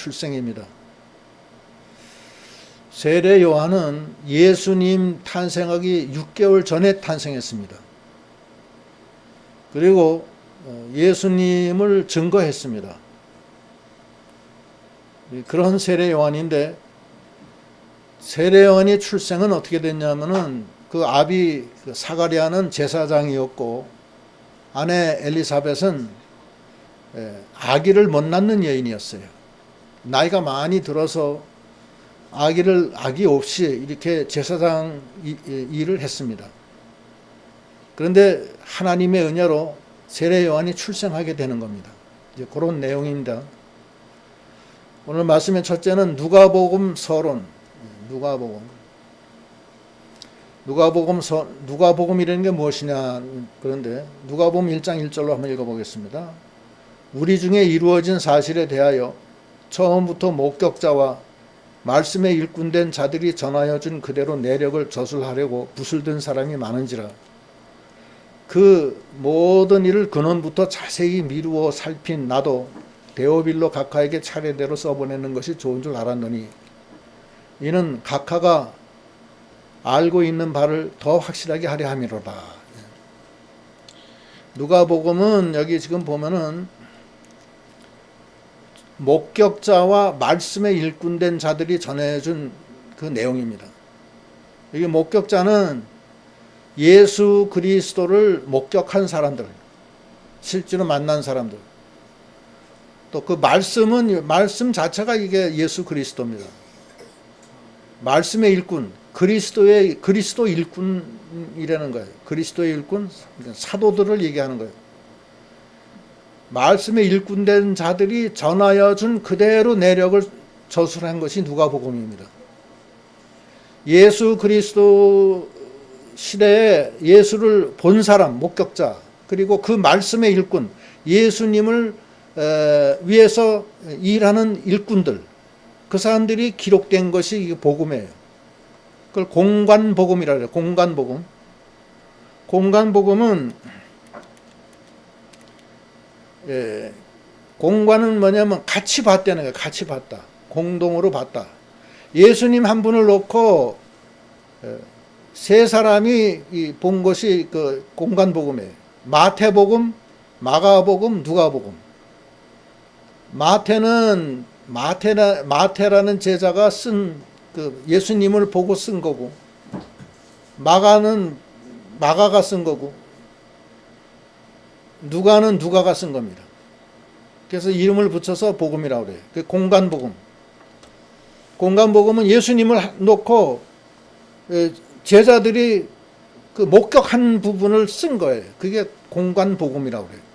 출생입니다. 세례 요한은 예수님 탄생하기 6개월 전에 탄생했습니다. 그리고 예수님을 증거했습니다. 그런 세례 요한인데, 세례 요한의 출생은 어떻게 됐냐면은 그 아비 사가랴는 제사장이었고 아내 엘리사벳은 아기를 못 낳는 여인이었어요. 나이가 많이 들어서 아기 없이 이렇게 제사장 일을 했습니다. 그런데 하나님의 은혜로 세례 요한이 출생하게 되는 겁니다. 이제 그런 내용입니다. 오늘 말씀의 첫째는 누가복음 서론. 누가복음이라는 게 무엇이냐. 그런데 누가복음 1장 1절로 한번 읽어보겠습니다. 우리 중에 이루어진 사실에 대하여 처음부터 목격자와 말씀에 일꾼된 자들이 전하여 준 그대로 내력을 저술하려고 붓을 든 사람이 많은지라. 그 모든 일을 근원부터 자세히 미루어 살핀 나도 데오빌로 각하에게 차례대로 써보내는 것이 좋은 줄 알았노니 이는 각하가 알고 있는 바를 더 확실하게 하려 함이로다. 누가복음은 여기 지금 보면은 목격자와 말씀에 일꾼된 자들이 전해준 그 내용입니다. 여기 목격자는 예수 그리스도를 목격한 사람들, 실제로 만난 사람들. 또 그 말씀 자체가 이게 예수 그리스도입니다. 말씀의 일꾼, 그리스도 일꾼이라는 거예요. 그리스도의 일꾼, 사도들을 얘기하는 거예요. 말씀에 일꾼된 자들이 전하여 준 그대로 내력을 저술한 것이 누가복음입니다. 예수 그리스도 시대에 예수를 본 사람, 목격자, 그리고 그 말씀의 일꾼, 예수님을 위해서 일하는 일꾼들, 그 사람들이 기록된 것이 복음이에요. 그걸 공관복음이라 해요. 공관복음. 공관복음은 공관은 뭐냐면 같이 봤다는 거예요. 같이 봤다. 공동으로 봤다. 예수님 한 분을 놓고 세 사람이 본 것이 그 공관복음이에요. 마태복음, 마가복음, 누가복음. 마태라는 제자가 쓴 그 예수님을 보고 쓴 거고, 마가가 쓴 거고, 누가는 누가가 쓴 겁니다. 그래서 이름을 붙여서 복음이라고 그래요. 그 공관복음. 공관복음은 예수님을 놓고 제자들이 그 목격한 부분을 쓴 거예요. 그게 공관복음이라고 그래요.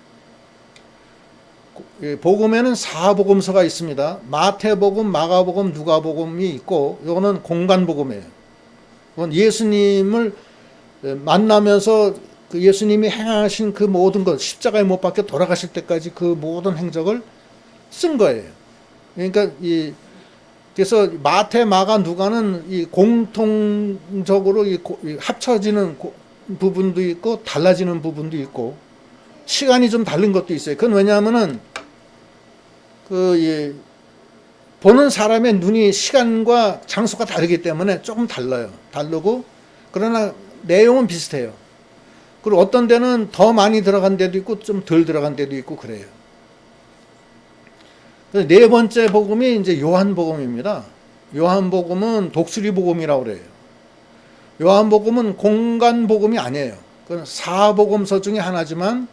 복음에는 4복음서가 있습니다. 마태복음, 마가복음, 누가복음이 있고, 이거는 공관복음이에요. 이건 예수님을 만나면서 그 예수님이 행하신 그 모든 것, 십자가에 못 박혀 돌아가실 때까지 그 모든 행적을 쓴 거예요. 그러니까 그래서 마태, 마가, 누가는 공통적으로 합쳐지는 부분도 있고 달라지는 부분도 있고 시간이 좀 다른 것도 있어요. 그건 왜냐하면은 보는 사람의 눈이 시간과 장소가 다르기 때문에 조금 다르고 그러나 내용은 비슷해요. 그리고 어떤 데는 더 많이 들어간 데도 있고 좀 덜 들어간 데도 있고 그래요. 네 번째 복음이 이제 요한복음입니다. 요한복음은 독수리복음이라고 그래요. 요한복음은 공관복음이 아니에요. 그건 4복음서 중에 하나지만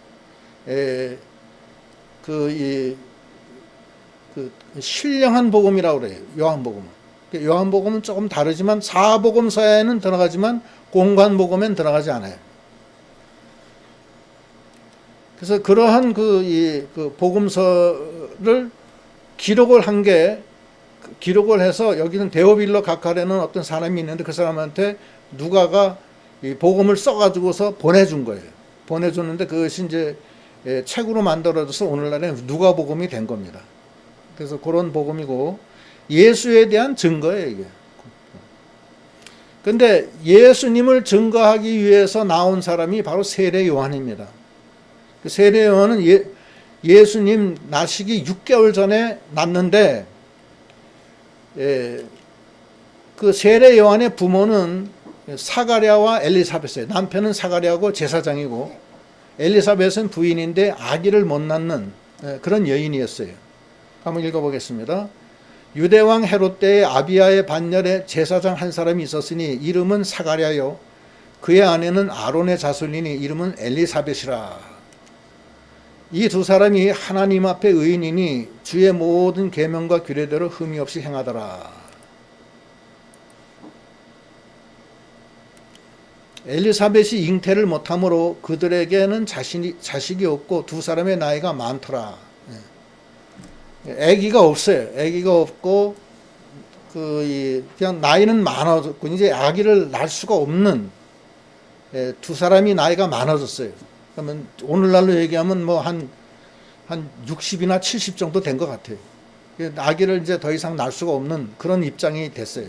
신령한 복음이라고 그래요. 요한복음은. 요한복음은 조금 다르지만 4복음서에는 들어가지만 공관복음엔 들어가지 않아요. 그래서 그러한 그 복음서를 기록을 해서 여기는 데오빌로 각하라는 어떤 사람이 있는데 그 사람한테 누가가 이 복음을 써가지고서 보내준 거예요. 보내줬는데 그것이 이제 책으로 만들어져서 오늘날에 누가복음이 된 겁니다. 그래서 그런 복음이고 예수에 대한 증거예요, 이게. 근데 예수님을 증거하기 위해서 나온 사람이 바로 세례 요한입니다. 세례 요한은 예수님 나시기 6개월 전에 났는데 그 세례 요한의 부모는 사가랴와 엘리사벳이에요. 남편은 사가랴고 제사장이고 엘리사벳은 부인인데 아기를 못 낳는 그런 여인이었어요. 한번 읽어보겠습니다. 유대왕 헤롯 때에 아비야의 반열에 제사장 한 사람이 있었으니 이름은 사가랴요 그의 아내는 아론의 자손이니 이름은 엘리사벳이라. 이 두 사람이 하나님 앞에 의인이니 주의 모든 계명과 규례대로 흠이 없이 행하더라. 엘리사벳이 잉태를 못하므로 그들에게는 자식이 없고 두 사람의 나이가 많더라. 아기가 없어요. 아기가 없고 그냥 나이는 많아졌고 이제 아기를 낳을 수가 없는 두 사람이 나이가 많아졌어요. 그러면 오늘날로 얘기하면 뭐 한 60이나 70 정도 된 것 같아요. 아기를 이제 더 이상 낳을 수가 없는 그런 입장이 됐어요.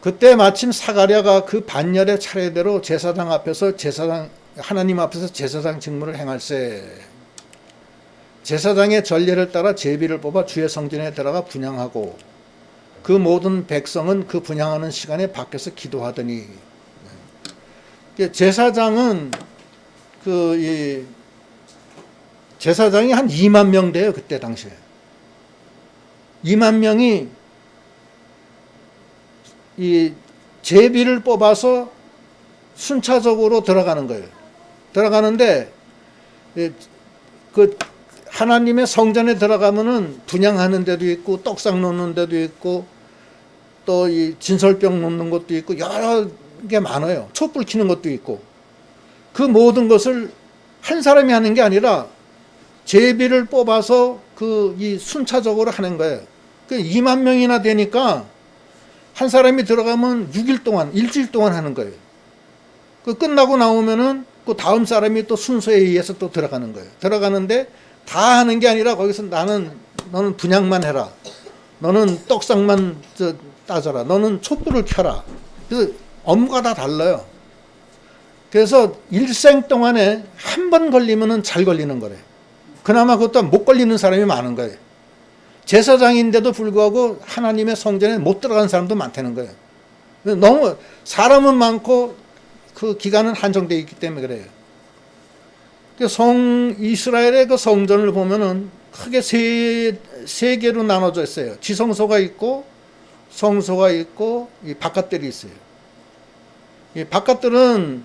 그때 마침 사가랴가 그 반열의 차례대로 제사장 앞에서 하나님 앞에서 제사장 직무를 행할세. 제사장의 전례를 따라 제비를 뽑아 주의 성전에 들어가 분향하고 그 모든 백성은 그 분향하는 시간에 밖에서 기도하더니. 제사장은 제사장이 한 2만 명 돼요. 그때 당시에 2만 명이 이 제비를 뽑아서 순차적으로 들어가는 거예요. 들어가는데 그 하나님의 성전에 들어가면은 분향하는 데도 있고 떡상 놓는 데도 있고 또 이 진설병 놓는 것도 있고 여러 게 많아요. 촛불 켜는 것도 있고 그 모든 것을 한 사람이 하는 게 아니라 제비를 뽑아서 이 순차적으로 하는 거예요. 2만 명이나 되니까 한 사람이 들어가면 6일 동안, 일주일 동안 하는 거예요. 끝나고 나오면은 그 다음 사람이 또 순서에 의해서 또 들어가는 거예요. 들어가는데 다 하는 게 아니라 거기서 너는 분향만 해라. 너는 떡상만 따져라. 너는 촛불을 켜라. 그래서 업무가 다 달라요. 그래서 일생 동안에 한 번 걸리면은 잘 걸리는 거래요. 그나마 그것도 못 걸리는 사람이 많은 거예요. 제사장인데도 불구하고 하나님의 성전에 못 들어가는 사람도 많다는 거예요. 너무 사람은 많고 그 기간은 한정되어 있기 때문에 그래요. 이스라엘의 그 성전을 보면은 크게 세 개로 나눠져 있어요. 지성소가 있고 성소가 있고 이 바깥들이 있어요. 이 바깥들은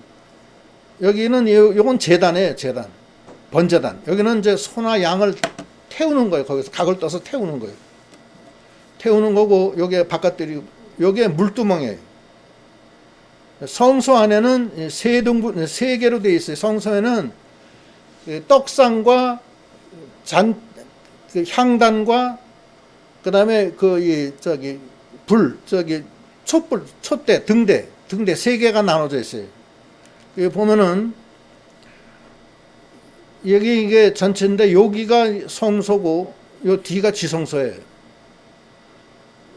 여기는 요건 제단이에요. 제단. 번제단. 여기는 이제 소나 양을 태우는 거예요. 거기서 각을 떠서 태우는 거예요. 태우는 거고 여기에 바깥들이 여기에 물두멍이에요. 성소 안에는 세 개로 되어 있어요. 성소에는 떡상과 향단과 그다음에 촛불, 촛대, 등대 세 개가 나눠져 있어요. 여기 보면은 여기 이게 전체인데 여기가 성소고 요 뒤가 지성소예요.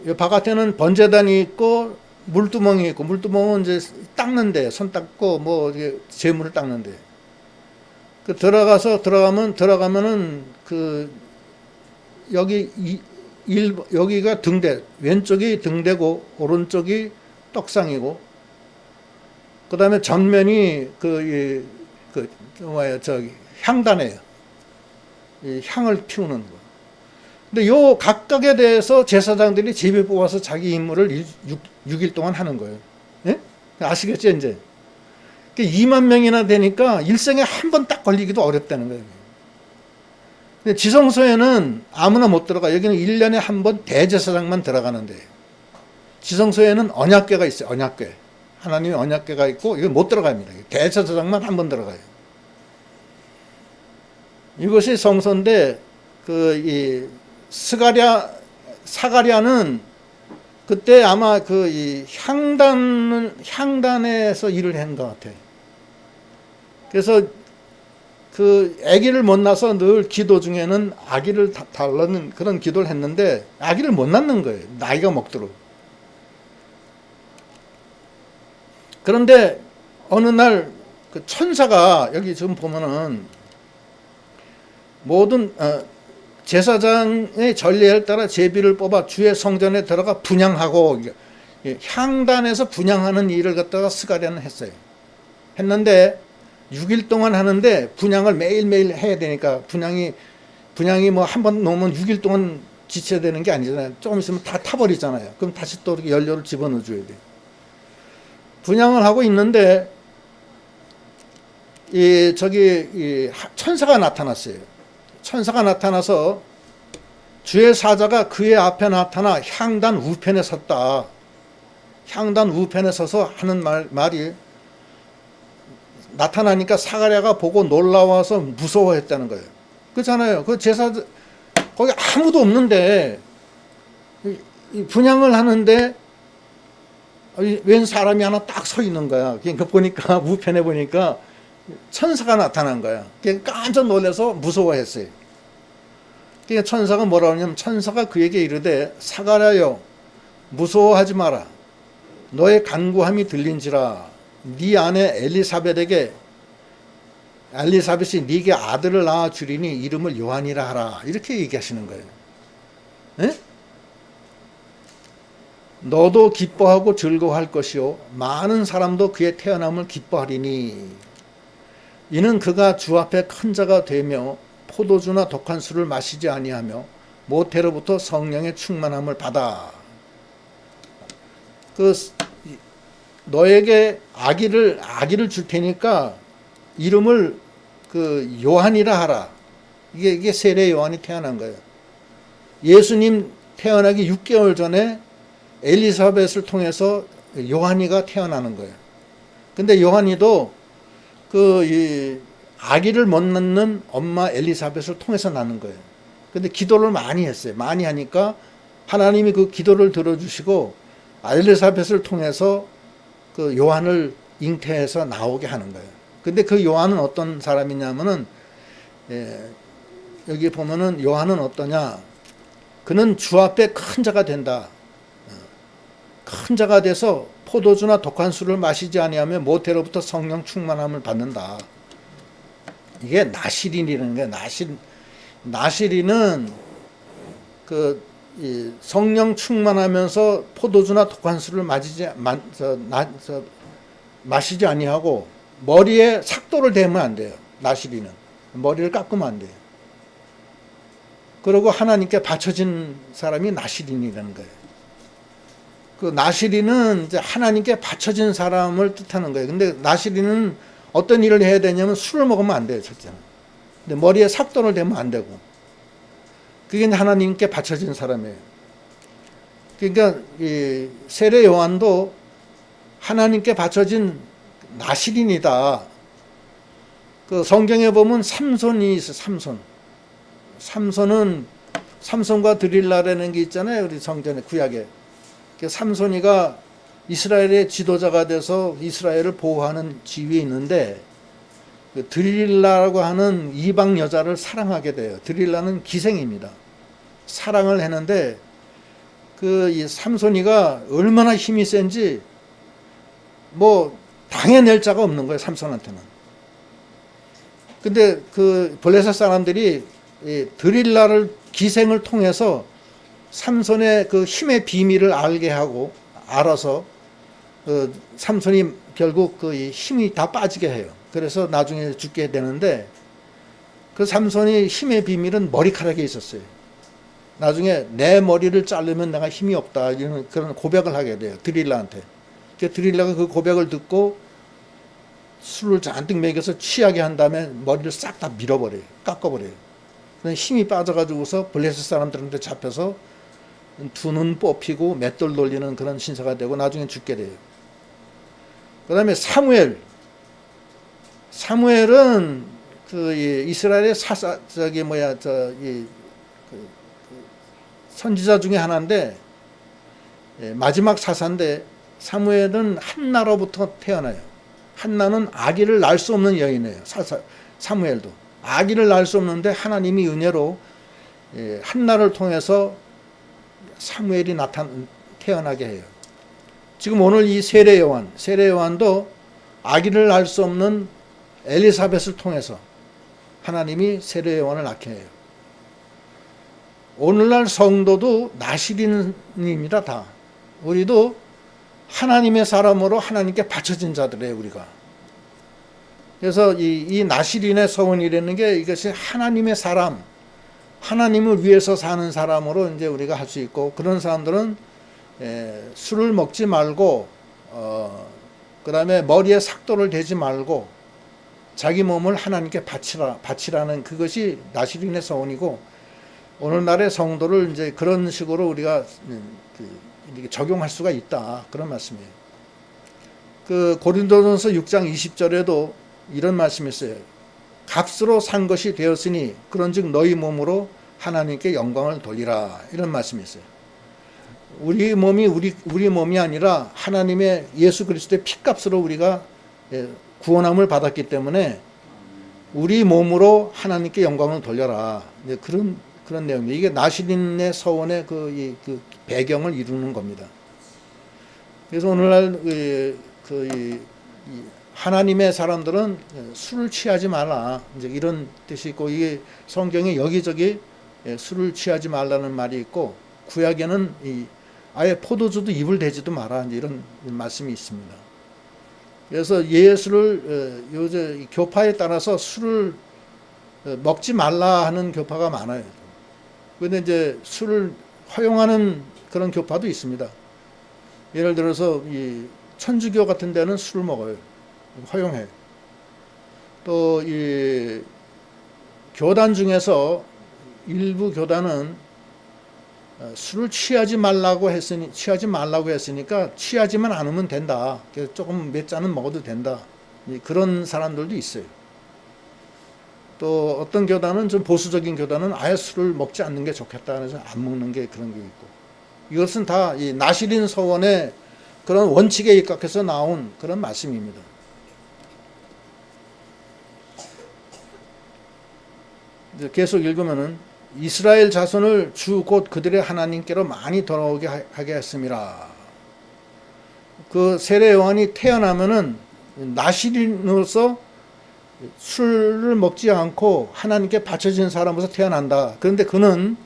요 바깥에는 번제단이 있고 물두멍이 있고 물두멍은 이제 닦는데 손 닦고 뭐 재물을 닦는데 들어가면은 여기가 등대, 왼쪽이 등대고 오른쪽이 떡상이고 그다음에 전면이 향단이에요. 이 향을 피우는 거. 근데 요 각각에 대해서 제사장들이 제비 뽑아서 자기 임무를 6일 동안 하는 거예요. 예? 아시겠죠, 이제? 2만 명이나 되니까 일생에 한 번 딱 걸리기도 어렵다는 거예요. 근데 지성소에는 아무나 못 들어가. 여기는 1년에 한 번 대제사장만 들어가는데 지성소에는 언약궤가 있어요. 언약궤. 하나님의 언약궤가 있고 이거 못 들어갑니다. 대제사장만 한 번 들어가요. 이것이 성소인데 사가랴는 그때 아마 이 향단에서 일을 한 것 같아요. 그래서 아기를 못 낳아서 늘 기도 중에는 아기를 달라는 그런 기도를 했는데 아기를 못 낳는 거예요. 나이가 먹도록. 그런데 어느 날 천사가 여기 지금 보면은 모든 제사장의 전례에 따라 제비를 뽑아 주의 성전에 들어가 분향하고 향단에서 분향하는 일을 갖다가 스가랴는 했어요. 했는데 6일 동안 하는데 분향을 매일매일 해야 되니까 분향이 뭐 한 번 놓으면 6일 동안 지쳐야 되는 게 아니잖아요. 조금 있으면 다 타버리잖아요. 그럼 다시 또 이렇게 연료를 집어넣어 줘야 돼요. 분향을 하고 있는데 천사가 나타났어요. 천사가 나타나서 주의 사자가 그의 앞에 나타나 향단 우편에 섰다. 향단 우편에 서서 하는 말이 나타나니까 사가랴가 보고 놀라워서 무서워했다는 거예요. 그렇잖아요. 그 제사 거기 아무도 없는데 분향을 하는데 웬 사람이 하나 딱 서 있는 거야. 그러니까 보니까 우편에 보니까 천사가 나타난 거야. 그러니까 깜짝 놀라서 무서워했어요. 그러니까 천사가 뭐라고 하냐면 천사가 그에게 이르되 사가랴여 무서워하지 마라. 너의 간구함이 들린지라. 네 아내 엘리사벳이 네게 아들을 낳아 주리니 이름을 요한이라 하라. 이렇게 얘기하시는 거예요. 에? 너도 기뻐하고 즐거워할 것이요 많은 사람도 그의 태어남을 기뻐하리니 이는 그가 주 앞에 큰 자가 되며 포도주나 독한 술을 마시지 아니하며 모태로부터 성령의 충만함을 받아. 너에게 아기를 줄 테니까 이름을 요한이라 하라. 이게 세례 요한이 태어난 거예요. 예수님 태어나기 6개월 전에 엘리사벳을 통해서 요한이가 태어나는 거예요. 근데 요한이도 아기를 못 낳는 엄마 엘리사벳을 통해서 낳는 거예요. 근데 기도를 많이 했어요. 많이 하니까 하나님이 그 기도를 들어주시고 엘리사벳을 통해서 그 요한을 잉태해서 나오게 하는 거예요. 근데 그 요한은 어떤 사람이냐면은, 여기 보면은 요한은 어떠냐. 그는 주 앞에 큰 자가 된다. 큰 자가 돼서 포도주나 독한 술을 마시지 아니하며 모태로부터 성령 충만함을 받는다. 이게 나시린이라는 거예요. 나시린은 성령 충만하면서 포도주나 독한 술을 마시지 아니하고 머리에 삭도를 대면 안 돼요. 나시린은 머리를 깎으면 안 돼요. 그리고 하나님께 바쳐진 사람이 나시린이라는 거예요. 그 나시린은 이제 하나님께 바쳐진 사람을 뜻하는 거예요. 근데 나시린은 어떤 일을 해야 되냐면 술을 먹으면 안 돼요, 첫째는. 근데 머리에 삭도를 대면 안 되고. 그게 하나님께 바쳐진 사람이에요. 그러니까 이 세례 요한도 하나님께 바쳐진 나시린이다. 그 성경에 보면 삼손이 있어. 삼손과 드릴라라는 게 있잖아요. 우리 성전에 구약에. 삼손이가 이스라엘의 지도자가 돼서 이스라엘을 보호하는 지위에 있는데 그 드릴라라고 하는 이방 여자를 사랑하게 돼요. 드릴라는 기생입니다. 사랑을 했는데 이 삼손이가 얼마나 힘이 센지 뭐 당해낼 자가 없는 거예요. 삼손한테는. 근데 그 블레셋 사람들이 이 드릴라를 기생을 통해서 삼손의 그 힘의 비밀을 알아서 삼손이 결국 그 힘이 다 빠지게 해요. 그래서 나중에 죽게 되는데 그 삼손의 힘의 비밀은 머리카락에 있었어요. 나중에 내 머리를 자르면 내가 힘이 없다 이런 그런 고백을 하게 돼요. 드릴라한테. 드릴라가 그 고백을 듣고 술을 잔뜩 먹여서 취하게 한 다음에 머리를 싹 다 밀어버려요. 깎아버려요. 힘이 빠져가지고서 블레셋 사람들한테 잡혀서 두 눈 뽑히고 맷돌 돌리는 그런 신사가 되고 나중에 죽게 돼요. 그 다음에 사무엘은 이스라엘의 선지자 중에 하나인데 마지막 사사인데 사무엘은 한나로부터 태어나요. 한나는 아기를 낳을 수 없는 여인이에요. 사무엘도 아기를 낳을 수 없는데 하나님이 은혜로 한나를 통해서 사무엘이 태어나게 해요. 지금 오늘 이 세례 요한도 아기를 낳을 수 없는 엘리사벳을 통해서 하나님이 세례 요한을 낳게 해요. 오늘날 성도도 나시린입니다. 다. 우리도 하나님의 사람으로 하나님께 바쳐진 자들이에요. 우리가. 그래서 이 나시린의 서원이라는 게 이것이 하나님의 사람, 하나님을 위해서 사는 사람으로 이제 우리가 할 수 있고, 그런 사람들은 술을 먹지 말고 그 다음에 머리에 삭도를 대지 말고 자기 몸을 하나님께 바치라는 그것이 나시린의 서원이고, 오늘날의 성도를 이제 그런 식으로 우리가 이렇게 적용할 수가 있다, 그런 말씀이에요. 그 고린도전서 6장 20절에도 이런 말씀이 있어요. 값으로 산 것이 되었으니 그런즉 너희 몸으로 하나님께 영광을 돌리라, 이런 말씀이 있어요. 우리 몸이 우리 몸이 아니라 하나님의 예수 그리스도의 피값으로 우리가 구원함을 받았기 때문에 우리 몸으로 하나님께 영광을 돌려라, 그런 내용입니다. 이게 나시린의 서원의 그 배경을 이루는 겁니다. 그래서 오늘날 하나님의 사람들은 술을 취하지 말라, 이제 이런 뜻이 있고, 이게 성경에 여기저기 술을 취하지 말라는 말이 있고, 구약에는 아예 포도주도 입을 대지도 마라, 이제 이런 말씀이 있습니다. 그래서 예수를 요새 교파에 따라서 술을 먹지 말라 하는 교파가 많아요. 그런데 이제 술을 허용하는 그런 교파도 있습니다. 예를 들어서 이 천주교 같은 데는 술을 먹어요. 허용해. 또 이 교단 중에서 일부 교단은 술을 취하지 말라고 했으니까 취하지만 않으면 된다. 그래서 조금 몇 잔은 먹어도 된다. 그런 사람들도 있어요. 또 어떤 교단은 좀 보수적인 교단은 아예 술을 먹지 않는 게 좋겠다 해서 안 먹는 게 그런 게 있고, 이것은 다 이 나시린 서원의 그런 원칙에 입각해서 나온 그런 말씀입니다. 이제 계속 읽으면은 이스라엘 자손을 주 곧 그들의 하나님께로 많이 돌아오게 하게 했음이라. 그 세례 요한이 태어나면은 나시린으로서 술을 먹지 않고 하나님께 바쳐진 사람으로서 태어난다. 그런데 그는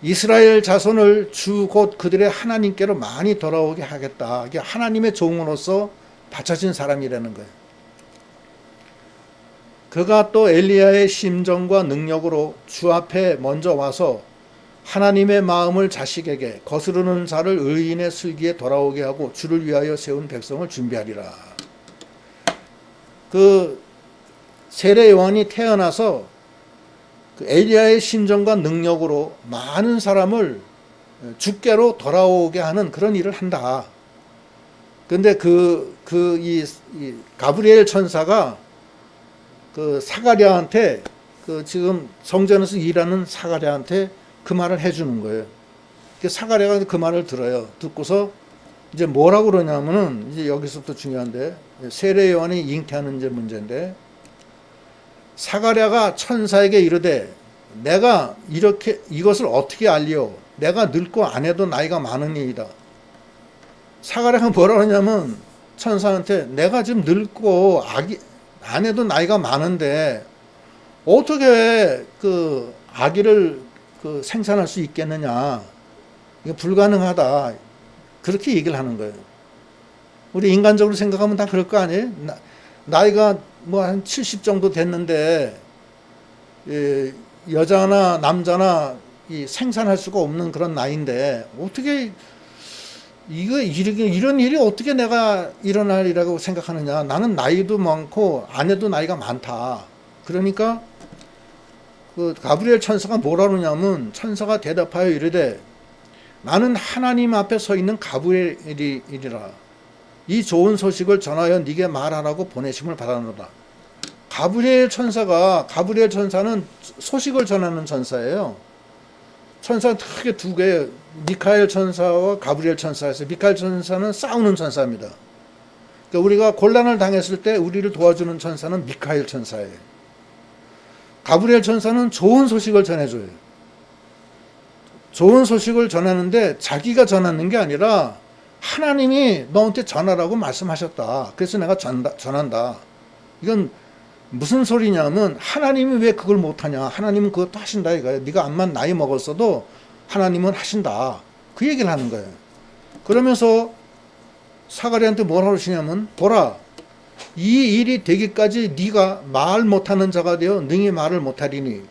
이스라엘 자손을 주 곧 그들의 하나님께로 많이 돌아오게 하겠다. 이게 하나님의 종으로서 바쳐진 사람이라는 거예요. 그가 또 엘리야의 심정과 능력으로 주 앞에 먼저 와서 하나님의 마음을 자식에게 거스르는 자를 의인의 슬기에 돌아오게 하고 주를 위하여 세운 백성을 준비하리라. 그 세례 요한이 태어나서 그 엘리야의 심정과 능력으로 많은 사람을 주께로 돌아오게 하는 그런 일을 한다. 그런데 이 가브리엘 천사가 그 사가랴한테, 그 지금 성전에서 일하는 사가랴한테 그 말을 해주는 거예요. 사가랴가 그 말을 들어요. 듣고서 이제 뭐라고 그러냐면은, 이제 여기서부터 중요한데, 세례 요한이 잉태하는 이제 문제인데, 사가랴가 천사에게 이르되 내가 이것을 어떻게 알리오? 내가 늙고 아내도 나이가 많으니이다. 사가랴가 뭐라 그러냐면 천사한테, 내가 지금 늙고 아내도 나이가 많은데 어떻게 그 아기를 생산할 수 있겠느냐? 이게 불가능하다. 그렇게 얘기를 하는 거예요. 우리 인간적으로 생각하면 다 그럴 거 아니에요? 나이가 뭐 한 70 정도 됐는데 여자나 남자나 생산할 수가 없는 그런 나이인데 어떻게 이런 일이 어떻게 내가 일어날이라고 생각하느냐. 나는 나이도 많고 아내도 나이가 많다. 그러니까 그 가브리엘 천사가 뭐라 그러냐면, 천사가 대답하여 이르되 나는 하나님 앞에 서 있는 가브리엘이라. 이 좋은 소식을 전하여 네게 말하라고 보내심을 받았노라. 가브리엘 천사는 소식을 전하는 천사예요. 천사는 크게 두 개예요. 미카엘 천사와 가브리엘 천사에서, 미카엘 천사는 싸우는 천사입니다. 그러니까 우리가 곤란을 당했을 때 우리를 도와주는 천사는 미카엘 천사예요. 가브리엘 천사는 좋은 소식을 전해줘요. 좋은 소식을 전하는데 자기가 전하는 게 아니라 하나님이 너한테 전하라고 말씀하셨다. 그래서 내가 전한다. 이건 무슨 소리냐면 하나님이 왜 그걸 못하냐. 하나님은 그것도 하신다 이거예요. 네가 암만 나이 먹었어도 하나님은 하신다. 그 얘기를 하는 거예요. 그러면서 사가랴한테 뭐라고 그러시냐면 보라 이 일이 되기까지 네가 말 못하는 자가 되어 능히 말을 못하리니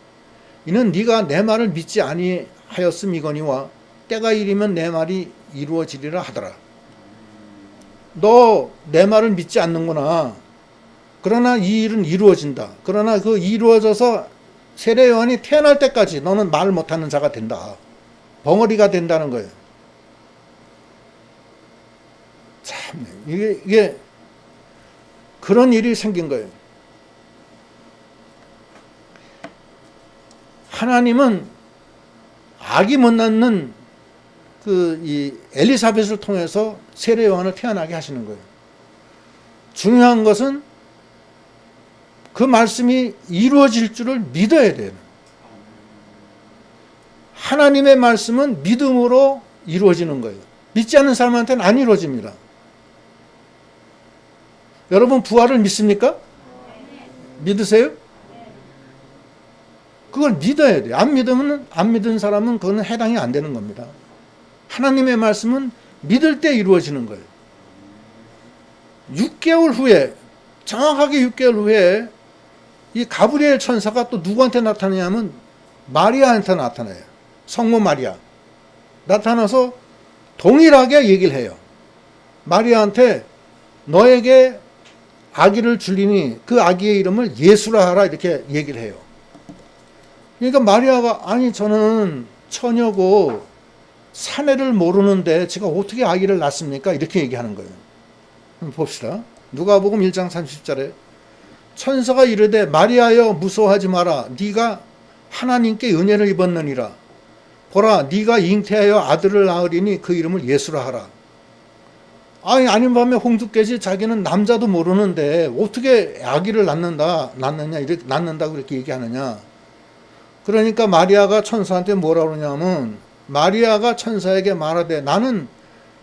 이는 네가 내 말을 믿지 아니하였음이거니와 때가 이르면 내 말이 이루어지리라 하더라. 너 내 말을 믿지 않는구나. 그러나 이 일은 이루어진다. 그러나 그 이루어져서 세례 요한이 태어날 때까지 너는 말 못하는 자가 된다. 벙어리가 된다는 거예요. 참 이게 그런 일이 생긴 거예요. 하나님은 아기 못 낳는 이 엘리사벳을 통해서 세례 요한을 태어나게 하시는 거예요. 중요한 것은 그 말씀이 이루어질 줄을 믿어야 돼요. 하나님의 말씀은 믿음으로 이루어지는 거예요. 믿지 않는 사람한테는 안 이루어집니다. 여러분 부활을 믿습니까? 믿으세요? 그걸 믿어야 돼요. 안 믿은 사람은 그거는 해당이 안 되는 겁니다. 하나님의 말씀은 믿을 때 이루어지는 거예요. 6개월 후에 정확하게 6개월 후에 이 가브리엘 천사가 또 누구한테 나타나냐면 마리아한테 나타나요. 성모 마리아. 나타나서 동일하게 얘기를 해요. 마리아한테 너에게 아기를 줄리니 그 아기의 이름을 예수라 하라 이렇게 얘기를 해요. 그러니까 마리아가 아니 저는 처녀고 사내를 모르는데 제가 어떻게 아기를 낳습니까? 이렇게 얘기하는 거예요. 한번 봅시다. 누가복음 1장 30절에 천사가 이르되 마리아여 무서워하지 마라. 네가 하나님께 은혜를 입었느니라. 보라 네가 잉태하여 아들을 낳으리니 그 이름을 예수라 하라. 아닌 밤에 홍두깨지 자기는 남자도 모르는데 어떻게 아기를 낳는다고 이렇게 얘기하느냐. 그러니까 마리아가 천사한테 뭐라 그러냐면 마리아가 천사에게 말하되 나는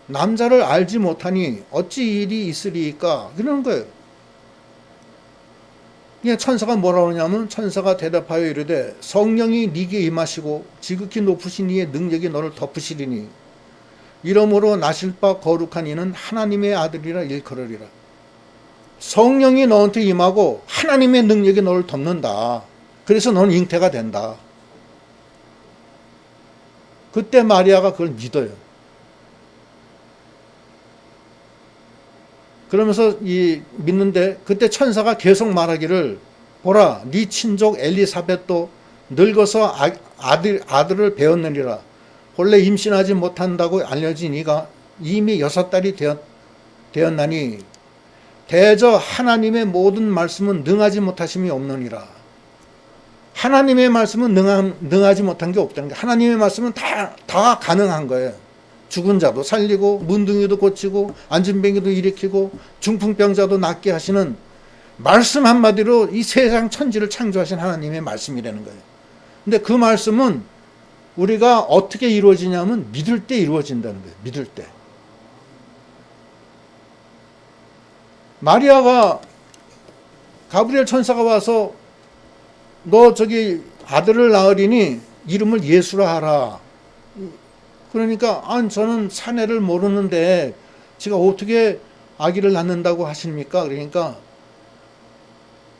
남자를 알지 못하니 어찌 일이 있으리까 그러는 거예요. 천사가 뭐라 그러냐면 천사가 대답하여 이르되 성령이 네게 임하시고 지극히 높으신 이의 능력이 너를 덮으시리니 이러므로 나실 바 거룩한 이는 하나님의 아들이라 일컬으리라. 성령이 너한테 임하고 하나님의 능력이 너를 덮는다. 그래서 너는 잉태가 된다. 그때 마리아가 그걸 믿어요. 그러면서 믿는데 그때 천사가 계속 말하기를 보라 네 친족 엘리사벳도 늙어서 아들을 배웠느니라. 본래 임신하지 못한다고 알려진 이가 이미 6달이 되었나니 대저 하나님의 모든 말씀은 능하지 못하심이 없느니라. 하나님의 말씀은 능하지 못한 게 없다는 게 하나님의 말씀은 다 가능한 거예요. 죽은 자도 살리고 문둥이도 고치고 안진뱅이도 일으키고 중풍병자도 낫게 하시는 말씀 한마디로 이 세상 천지를 창조하신 하나님의 말씀이라는 거예요. 근데 그 말씀은 우리가 어떻게 이루어지냐면 믿을 때 이루어진다는 거예요. 믿을 때. 마리아가 가브리엘 천사가 와서 너 저기 아들을 낳으리니 이름을 예수라 하라. 그러니까 저는 사내를 모르는데 제가 어떻게 아기를 낳는다고 하십니까? 그러니까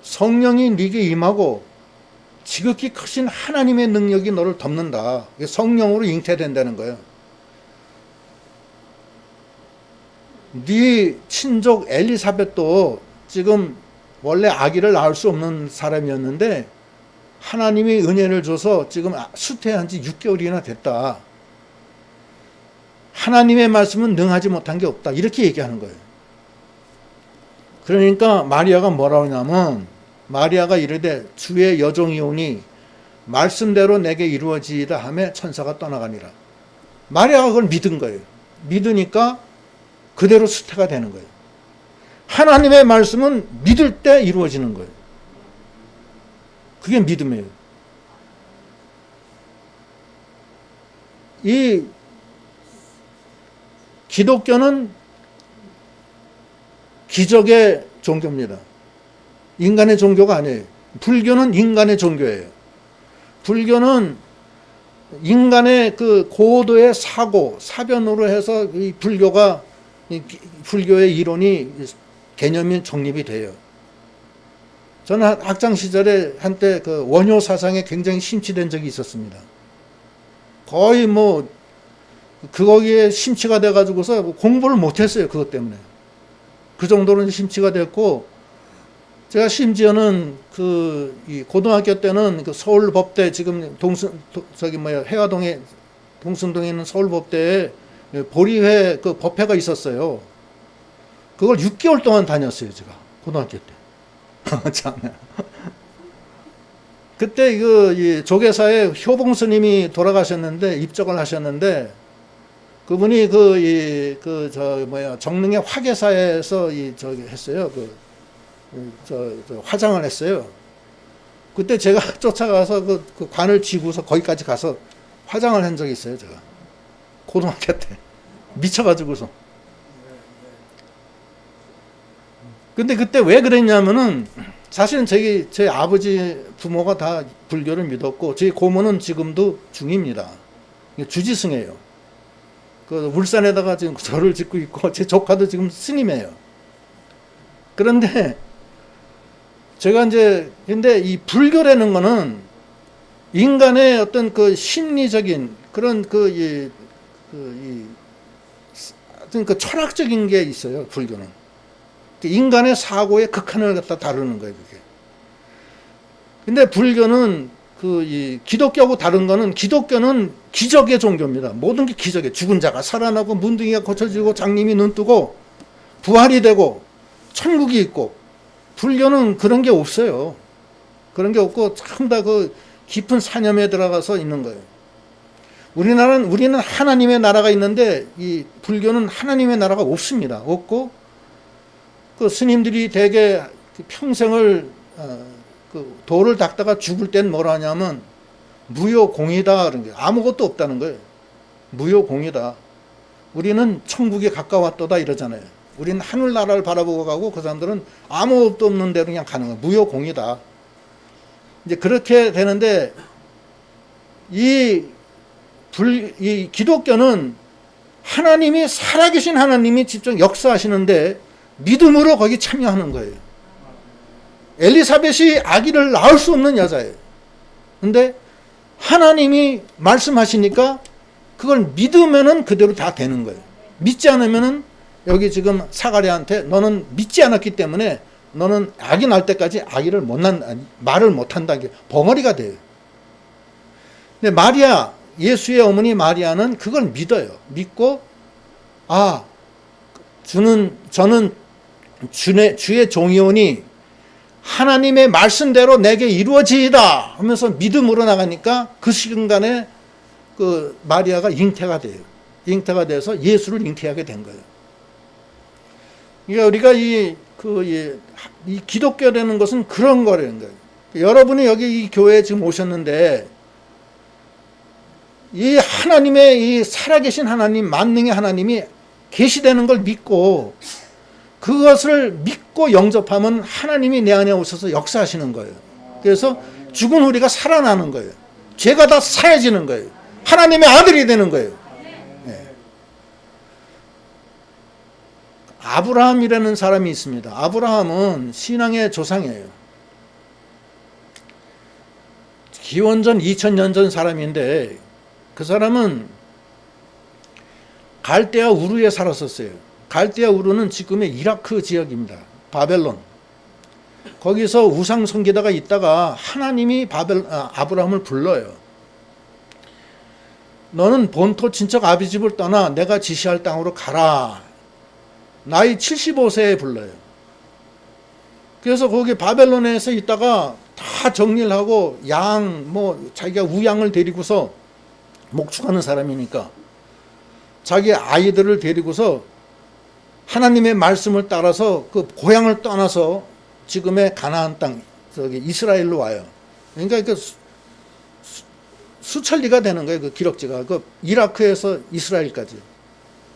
성령이 네게 임하고 지극히 크신 하나님의 능력이 너를 덮는다. 성령으로 잉태된다는 거예요. 네 친족 엘리사벳도 지금 원래 아기를 낳을 수 없는 사람이었는데 하나님이 은혜를 줘서 지금 수태한 지 6개월이나 됐다. 하나님의 말씀은 능하지 못한 게 없다. 이렇게 얘기하는 거예요. 그러니까 마리아가 뭐라고 하냐면 마리아가 이르되 주의 여종이 오니 말씀대로 내게 이루어지이다 하며 천사가 떠나가니라. 마리아가 그걸 믿은 거예요. 믿으니까 그대로 수태가 되는 거예요. 하나님의 말씀은 믿을 때 이루어지는 거예요. 그게 믿음이에요. 이 기독교는 기적의 종교입니다. 인간의 종교가 아니에요. 불교는 인간의 종교예요. 불교는 인간의 그 고도의 사고, 사변으로 해서 이 불교의 이론이 개념이 정립이 돼요. 저는 학창 시절에 한때 그 원효 사상에 굉장히 심취된 적이 있었습니다. 거의 뭐 거기에 심취가 돼가지고서 공부를 못했어요. 그것 때문에. 그 정도로 심취가 됐고, 제가 심지어는 이 고등학교 때는 그 서울법대, 지금 해화동에, 동순동에 있는 서울법대에 보리회 그 법회가 있었어요. 그걸 6개월 동안 다녔어요, 제가. 고등학교 때. 참. 그때 이 조계사에 효봉 스님이 돌아가셨는데, 입적을 하셨는데, 그분이 정릉의 화계사에서 했어요. 화장을 했어요. 그때 제가 쫓아가서 그 관을 쥐고서 거기까지 가서 화장을 한 적이 있어요, 제가. 고등학교 때. 미쳐가지고서. 근데 그때 왜 그랬냐면은, 사실은 제 아버지 부모가 다 불교를 믿었고, 제 고모는 지금도 중입니다. 주지승이에요. 그 울산에다가 지금 절을 짓고 있고, 제 조카도 지금 스님이에요. 그런데 제가 근데 이 불교라는 거는 인간의 어떤 그 심리적인 그런 어떤 그 철학적인 게 있어요, 불교는. 인간의 사고의 극한을 갖다 다루는 거예요, 그게. 근데 불교는 기독교하고 다른 거는, 기독교는 기적의 종교입니다. 모든 게 기적이에요. 죽은 자가 살아나고, 문둥이가 고쳐지고, 장님이 눈 뜨고, 부활이 되고, 천국이 있고. 불교는 그런 게 없어요. 그런 게 없고, 참 다 깊은 사념에 들어가서 있는 거예요. 우리는 하나님의 나라가 있는데, 이 불교는 하나님의 나라가 없습니다. 없고, 그 스님들이 대개 평생을 도를 닦다가 죽을 땐 뭐라 하냐면 무효공이다 그런 게, 아무것도 없다는 거예요. 무효공이다. 우리는 천국에 가까웠도다 이러잖아요. 우리는 하늘나라를 바라보고 가고, 그 사람들은 아무것도 없는 데로 그냥 가는 거예요. 무효공이다. 이제 그렇게 되는데, 이 기독교는 하나님이, 살아계신 하나님이 직접 역사하시는데 믿음으로 거기 참여하는 거예요. 엘리사벳이 아기를 낳을 수 없는 여자예요. 근데 하나님이 말씀하시니까 그걸 믿으면은 그대로 다 되는 거예요. 믿지 않으면은, 여기 지금 사가랴한테 너는 믿지 않았기 때문에 너는 아기 낳을 때까지 아기를 말을 못 한다. 벙어리가 돼요. 근데 마리아, 예수의 어머니 마리아는 그걸 믿어요. 믿고, 저는 주의 종이오니 하나님의 말씀대로 내게 이루어지이다 하면서 믿음으로 나가니까, 그 시간간에 그 마리아가 잉태가 돼요. 잉태가 돼서 예수를 잉태하게 된 거예요. 그러니까 우리가 이 기독교라는 것은 그런 거라는 거예요. 여러분이 여기 이 교회에 지금 오셨는데, 이 하나님의, 이 살아계신 하나님, 만능의 하나님이 계시되는 걸 믿고, 그것을 믿고 영접하면 하나님이 내 안에 오셔서 역사하시는 거예요. 그래서 죽은 우리가 살아나는 거예요. 죄가 다 사해지는 거예요. 하나님의 아들이 되는 거예요. 네. 아브라함이라는 사람이 있습니다. 아브라함은 신앙의 조상이에요. 기원전 2000년 전 사람인데, 그 사람은 갈대아 우르에 살았었어요. 갈대아 우르는 지금의 이라크 지역입니다. 바벨론. 거기서 우상 섬기다가 있다가 하나님이 아브라함을 불러요. 너는 본토 친척 아비 집을 떠나 내가 지시할 땅으로 가라. 나이 75세에 불러요. 그래서 거기 바벨론에서 있다가 다 정리를 하고, 자기가 우양을 데리고서, 목축하는 사람이니까 자기 아이들을 데리고서 하나님의 말씀을 따라서 그 고향을 떠나서 지금의 가나안 땅, 이스라엘로 와요. 그러니까 수천리가 되는 거예요. 그 기록지가. 이라크에서 이스라엘까지.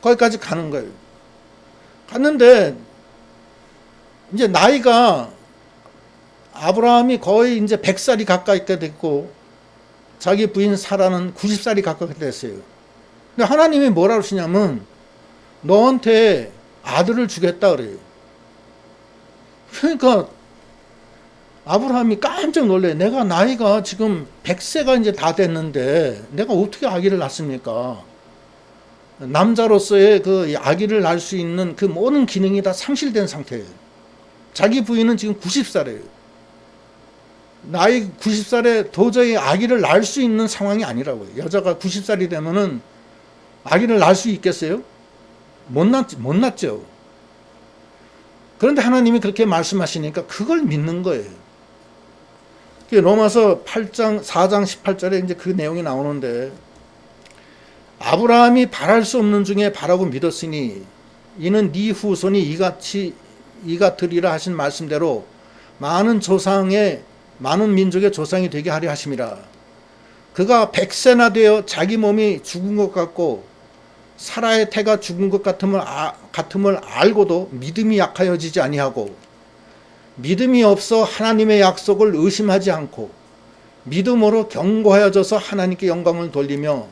거기까지 가는 거예요. 갔는데, 이제 나이가 아브라함이 거의 이제 100살이 가까이 됐고 자기 부인 사라는 90살이 가까이 됐어요. 근데 하나님이 뭐라 그러시냐면 너한테 아들을 주겠다 그래요. 그러니까 아브라함이 깜짝 놀래. 내가 나이가 지금 100세가 이제 다 됐는데 내가 어떻게 아기를 낳습니까? 남자로서의 그 아기를 낳을 수 있는 그 모든 기능이 다 상실된 상태예요. 자기 부인은 지금 90살이에요. 나이 90살에 도저히 아기를 낳을 수 있는 상황이 아니라고요. 여자가 90살이 되면은 아기를 낳을 수 있겠어요? 못 낳죠. 그런데 하나님이 그렇게 말씀하시니까 그걸 믿는 거예요. 로마서 4장 18절에 이제 그 내용이 나오는데 아브라함이 바랄 수 없는 중에 바라고 믿었으니 이는 네 후손이 이같으리라 하신 말씀대로 많은 민족의 조상이 되게 하려 하심이라. 그가 100세나 되어 자기 몸이 죽은 것 같고 사라의 태가 죽은 것 같음을 알고도 믿음이 약하여지지 아니하고 믿음이 없어 하나님의 약속을 의심하지 않고 믿음으로 견고하여져서 하나님께 영광을 돌리며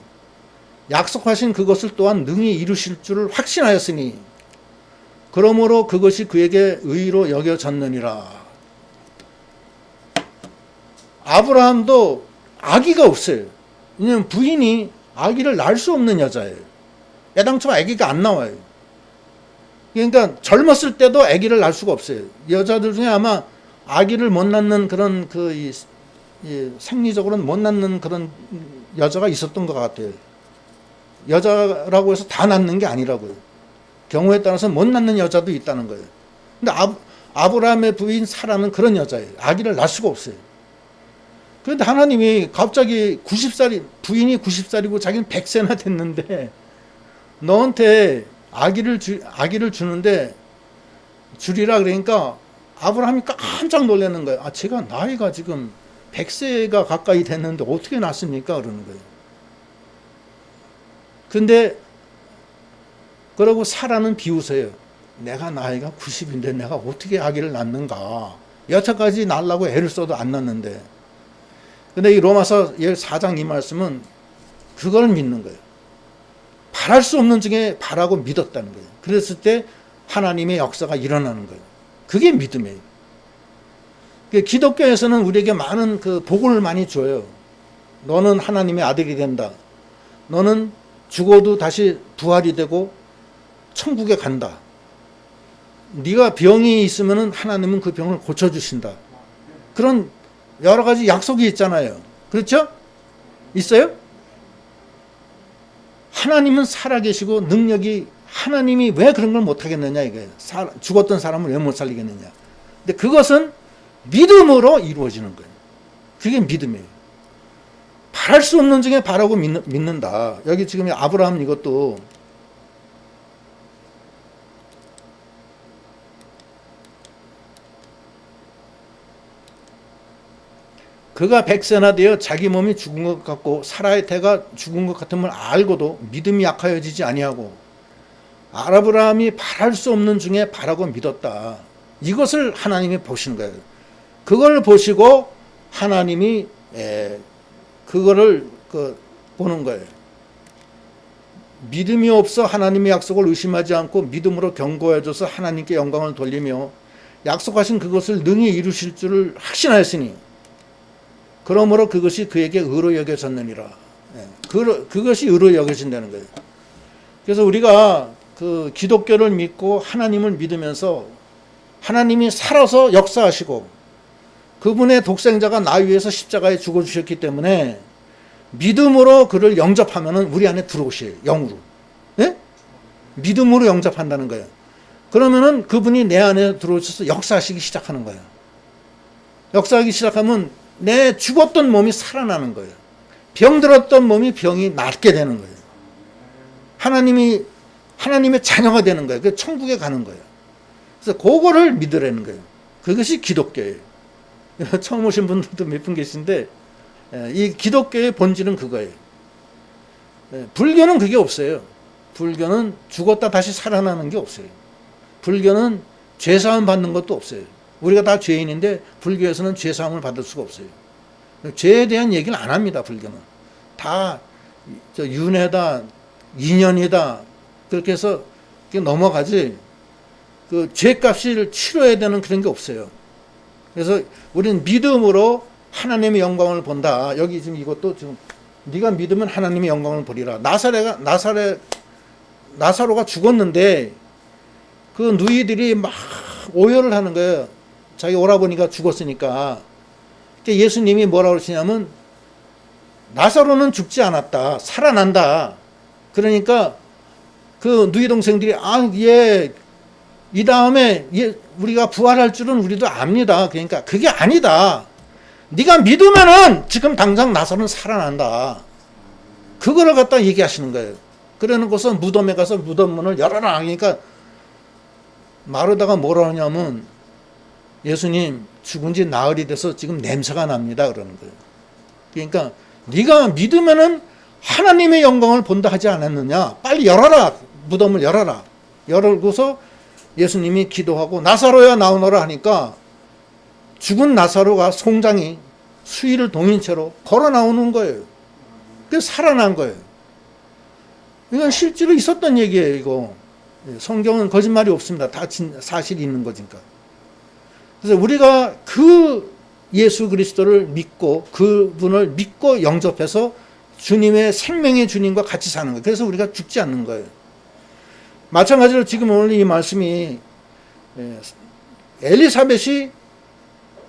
약속하신 그것을 또한 능히 이루실 줄을 확신하였으니 그러므로 그것이 그에게 의로 여겨졌느니라. 아브라함도 아기가 없어요. 왜냐하면 부인이 아기를 낳을 수 없는 여자예요. 애당초 아기가 안 나와요. 그러니까 젊었을 때도 아기를 낳을 수가 없어요. 여자들 중에 아마 아기를 못 낳는 그런 생리적으로는 못 낳는 그런 여자가 있었던 것 같아요. 여자라고 해서 다 낳는 게 아니라고요. 경우에 따라서 못 낳는 여자도 있다는 거예요. 근데 아브라함의 부인 사라는 그런 여자예요. 아기를 낳을 수가 없어요. 그런데 하나님이 갑자기 부인이 90살이고 자기는 100세나 됐는데 너한테 아기를 주는데 주리라 그러니까 아브라함이 깜짝 놀라는 거예요. 제가 나이가 지금 100세가 가까이 됐는데 어떻게 낳습니까? 그러는 거예요. 근데 그러고 사라는 비웃어요. 내가 나이가 90인데 내가 어떻게 아기를 낳는가. 여태까지 낳으려고 애를 써도 안 낳는데. 근데 이 로마서 4장 이 말씀은 그걸 믿는 거예요. 바랄 수 없는 중에 바라고 믿었다는 거예요. 그랬을 때 하나님의 역사가 일어나는 거예요. 그게 믿음이에요. 기독교에서는 우리에게 많은 그 복을 많이 줘요. 너는 하나님의 아들이 된다. 너는 죽어도 다시 부활이 되고 천국에 간다. 네가 병이 있으면 하나님은 그 병을 고쳐주신다. 그런 여러 가지 약속이 있잖아요. 그렇죠? 있어요? 하나님은 살아계시고 하나님이 왜 그런 걸 못하겠느냐 이거예요. 죽었던 사람을 왜 못 살리겠느냐. 근데 그것은 믿음으로 이루어지는 거예요. 그게 믿음이에요. 바랄 수 없는 중에 바라고 믿는다. 여기 지금 아브라함 이것도 그가 100세나 되어 자기 몸이 죽은 것 같고 사라의 태가 죽은 것 같음을 알고도 믿음이 약하여지지 아니하고 아브라함이 바랄 수 없는 중에 바라고 믿었다. 이것을 하나님이 보시는 거예요. 그걸 보시고 하나님이 그거를 보는 거예요. 믿음이 없어 하나님의 약속을 의심하지 않고 믿음으로 견고해져서 하나님께 영광을 돌리며 약속하신 그것을 능히 이루실 줄을 확신하였으니 그러므로 그것이 그에게 의로 여겨졌느니라. 그것이 의로 여겨진다는 거예요. 그래서 우리가 그 기독교를 믿고 하나님을 믿으면서 하나님이 살아서 역사하시고 그분의 독생자가 나 위해서 십자가에 죽어주셨기 때문에 믿음으로 그를 영접하면 우리 안에 들어오셔요. 영으로. 네? 믿음으로 영접한다는 거예요. 그러면은 그분이 내 안에 들어오셔서 역사하시기 시작하는 거예요. 역사하기 시작하면 내 죽었던 몸이 살아나는 거예요. 병들었던 몸이 병이 낫게 되는 거예요. 하나님의 자녀가 되는 거예요. 그래서 천국에 가는 거예요. 그래서 그거를 믿으라는 거예요. 그것이 기독교예요. 처음 오신 분들도 몇 분 계신데 이 기독교의 본질은 그거예요. 불교는 그게 없어요. 불교는 죽었다 다시 살아나는 게 없어요. 불교는 죄사함 받는 것도 없어요. 우리가 다 죄인인데 불교에서는 죄사함을 받을 수가 없어요. 죄에 대한 얘기를 안 합니다. 불교는 다 윤회다, 인연이다 그렇게 해서 넘어가지. 그 죄값을 치러야 되는 그런 게 없어요. 그래서 우리는 믿음으로 하나님의 영광을 본다. 여기 지금 이것도 지금 네가 믿으면 하나님의 영광을 보리라. 나사로가 죽었는데 그 누이들이 막 오열을 하는 거예요. 자기 오라버니가 죽었으니까. 예수님이 뭐라고 그러시냐면 나사로는 죽지 않았다. 살아난다. 그러니까 그 누이 동생들이 이 다음에 우리가 부활할 줄은 우리도 압니다. 그러니까 그게 아니다. 네가 믿으면은 지금 당장 나사로는 살아난다. 그거를 갖다 얘기하시는 거예요. 그래놓고서 무덤에 가서 무덤 문을 열어라. 그러니까 마르다가 뭐라 하냐면 예수님 죽은 지 나흘이 돼서 지금 냄새가 납니다. 그러는 거예요. 그러니까 네가 믿으면은 하나님의 영광을 본다 하지 않았느냐. 빨리 열어라. 무덤을 열어라. 열고서 예수님이 기도하고 나사로야 나오너라 하니까 죽은 나사로가 송장이 수의를 동인 채로 걸어 나오는 거예요. 그래서 살아난 거예요. 이건 실제로 있었던 얘기예요. 이거 성경은 거짓말이 없습니다. 다 사실이 있는 거니까. 그래서 우리가 그 예수 그리스도를 믿고 그분을 믿고 영접해서 주님의 생명의 주님과 같이 사는 거예요. 그래서 우리가 죽지 않는 거예요. 마찬가지로 지금 오늘 이 말씀이 엘리사벳이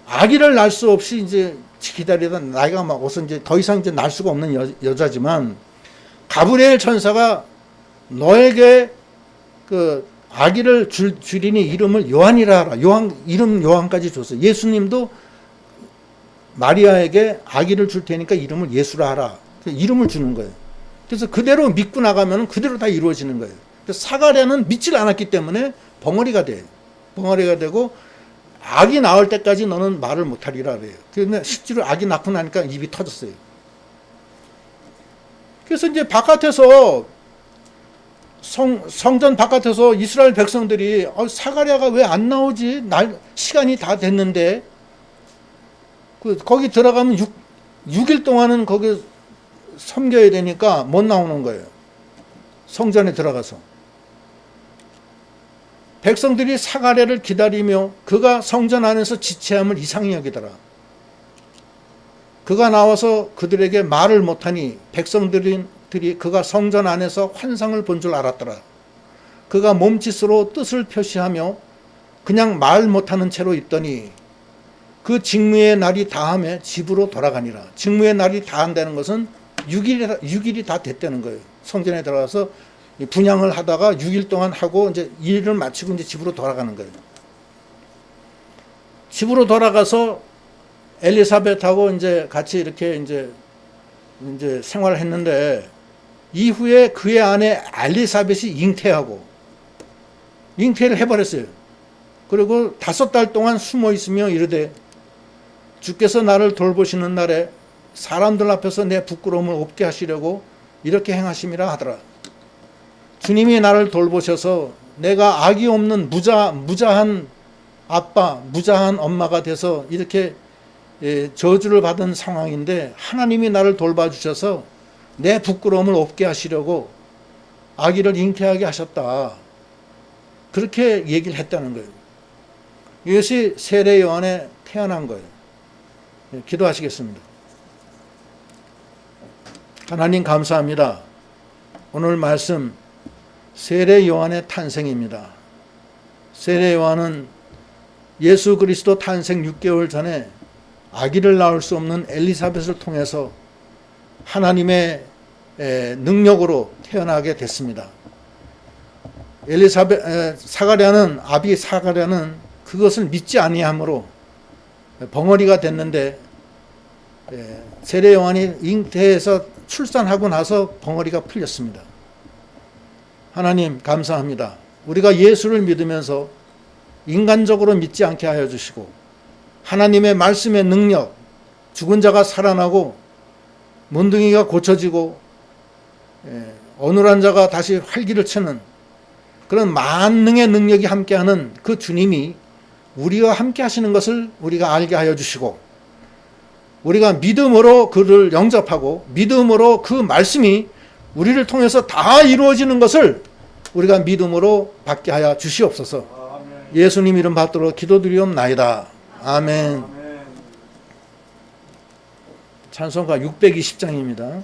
아기를 낳을 수 없이 이제 기다리다 나이가 막 와서 이제 더 이상 이제 낳을 수가 없는 여자지만 가브리엘 천사가 너에게 그 아기를 주리니 이름을 요한이라 하라. 이름 요한까지 줬어요. 예수님도 마리아에게 아기를 줄 테니까 이름을 예수라 하라. 이름을 주는 거예요. 그래서 그대로 믿고 나가면 그대로 다 이루어지는 거예요. 사가랴는 믿질 않았기 때문에 벙어리가 돼요. 벙어리가 되고 아기 낳을 때까지 너는 말을 못하리라 그래요. 그런데 실제로 아기 낳고 나니까 입이 터졌어요. 그래서 이제 바깥에서 성전 바깥에서 이스라엘 백성들이 사가랴가 왜 안 나오지? 시간이 다 됐는데 거기 들어가면 6일 동안은 거기 섬겨야 되니까 못 나오는 거예요. 성전에 들어가서. 백성들이 사가랴를 기다리며 그가 성전 안에서 지체함을 이상히 여기더라. 그가 나와서 그들에게 말을 못하니 백성들이 그가 성전 안에서 환상을 본 줄 알았더라. 그가 몸짓으로 뜻을 표시하며 그냥 말 못하는 채로 있더니 그 직무의 날이 다함에 집으로 돌아가니라. 직무의 날이 다한다는 것은 6일이 다 됐다는 거예요. 성전에 들어가서 분향을 하다가 6일 동안 하고 이제 일을 마치고 이제 집으로 돌아가는 거예요. 집으로 돌아가서 엘리사벳하고 이제 같이 이렇게 이제 생활을 했는데 이후에 그의 아내 엘리사벳이 잉태를 해버렸어요. 그리고 5달 동안 숨어 있으며 이르되 주께서 나를 돌보시는 날에 사람들 앞에서 내 부끄러움을 없게 하시려고 이렇게 행하심이라 하더라. 주님이 나를 돌보셔서 내가 아기 없는 무자한 아빠, 무자한 엄마가 돼서 이렇게 저주를 받은 상황인데 하나님이 나를 돌봐주셔서 내 부끄러움을 없게 하시려고 아기를 잉태하게 하셨다. 그렇게 얘기를 했다는 거예요. 이것이 세례 요한에 태어난 거예요. 기도하시겠습니다. 하나님 감사합니다. 오늘 말씀 세례 요한의 탄생입니다. 세례 요한은 예수 그리스도 탄생 6개월 전에 아기를 낳을 수 없는 엘리사벳을 통해서 하나님의 능력으로 태어나게 됐습니다. 사가랴는 아비 사가랴는 그것을 믿지 아니함으로 벙어리가 됐는데 세례 요한이 잉태해서 출산하고 나서 벙어리가 풀렸습니다. 하나님 감사합니다. 우리가 예수를 믿으면서 인간적으로 믿지 않게 하여 주시고 하나님의 말씀의 능력, 죽은 자가 살아나고 문둥이가 고쳐지고 어눌한 자가 다시 활기를 차는 그런 만능의 능력이 함께하는 그 주님이 우리와 함께 하시는 것을 우리가 알게 하여 주시고, 우리가 믿음으로 그를 영접하고 믿음으로 그 말씀이 우리를 통해서 다 이루어지는 것을 우리가 믿음으로 받게 하여 주시옵소서. 예수님 이름 받들어 기도드리옵나이다. 아멘. 찬송가 620장입니다.